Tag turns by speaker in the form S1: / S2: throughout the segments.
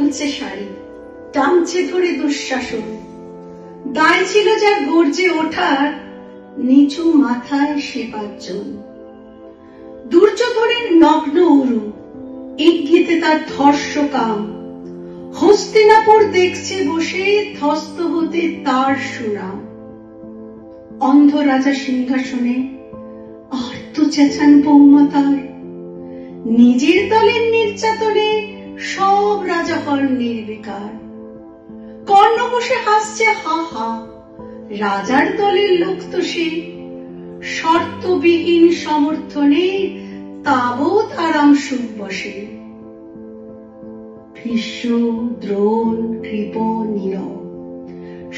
S1: খুলছে শাড়ি, টানছে ধরে দুঃশাসন। দায় ছিল যার গর্জে ওঠার, নিচু মাথায় সে 5 জন। দুর্যোধনের নগ্ন উরু, ইঙ্গিতে তার ধর্ষ কাম। হস্তিনাপুর দেখছে বসে, ধ্বস্ত হতে তার সুনাম। অন্ধ রাজা সিংহাসনে, আর্ত চেঁচান বৌমা তার। নিজের দলের নির্যাতনে সব রাজা হন নির্বিকার। কর্ণ বসে হাসছে হা হা, রাজার দলের লোক তো সে। শর্তবিহীন সমর্থনে তাবৎ আরাম সুখ বসে। ভীষ্ম, দ্রোণ, কৃপ, নীরব,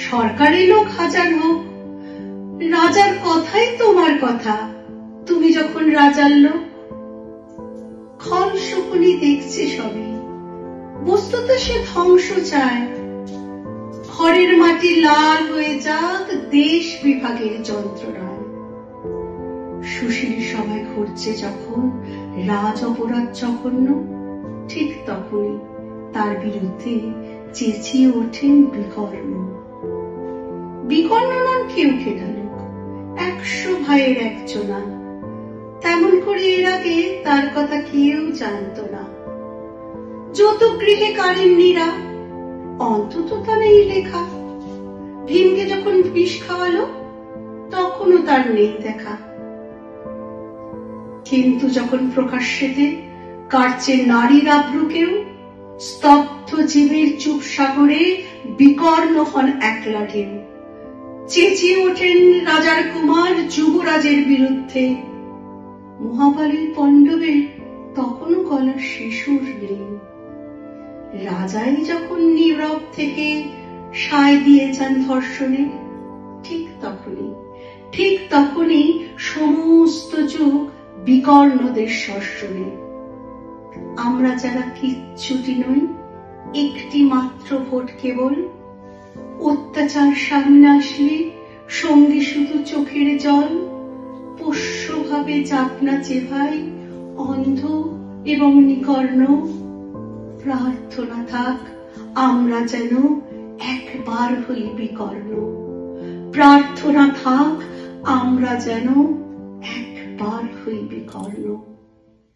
S1: সরকারি লোক হাজার হোক, রাজার কথাই তোমার কথা, তুমি যখন রাজার লোক। খল শকুনি দেখছে সবই, বস্তুত সে ধ্বংস চায়। ঘরের মাটি লাল হয়ে যাক দেশ বিভাগের যন্ত্রণায়। সুশীল সভায় ঘটছে যখন রাজ অপরাধ জঘন্য, ঠিক তখনই তার বিরুদ্ধে চেঁচিয়ে ওঠেন বিকর্ণ। বিকর্ণ নন কেউ কেনা লোক, 100 ভাইয়ের একজনা। তেমন করে এর আগে তার কথা কেউ জানত না। যত গৃহে কারেন্নিরা, অন্তত তা নেই লেখা। ভীমকে যখন বিষ খাওয়ালো, তখনও তার নেই দেখা। কিন্তু যখন প্রকাশ্যেতে কাটছে নারীর আব্রুকেও, স্তব্ধ জীবের চুপ সাগরে বিকর্ণ হন একলা ঢেউ। চেঁচিয়ে ওঠেন রাজার কুমার যুবরাজের বিরুদ্ধে। মহাবলীর পণ্ডবের তখনও গলার শিশুর নেই। রাজাই যখন নীরব থেকে সায় দিয়ে যান ধর্ষণে, ঠিক তখনই সমস্ত যুগ বিকর্ণদের শর্ষণে। আমরা যারা কিচ্ছুটি নই, একটি মাত্র ভোট কেবল। অত্যাচার সামনে আসলে সঙ্গে শুধু চোখের জল। পোষ্যভাবে যাতনা চেভাই অন্ধ এবং নিকর্ণ। প্রার্থনা থাক আমরা যেন একবার হই বিকর্ণ। প্রার্থনা থাক আমরা যেন একবার হই বিকর্ণ।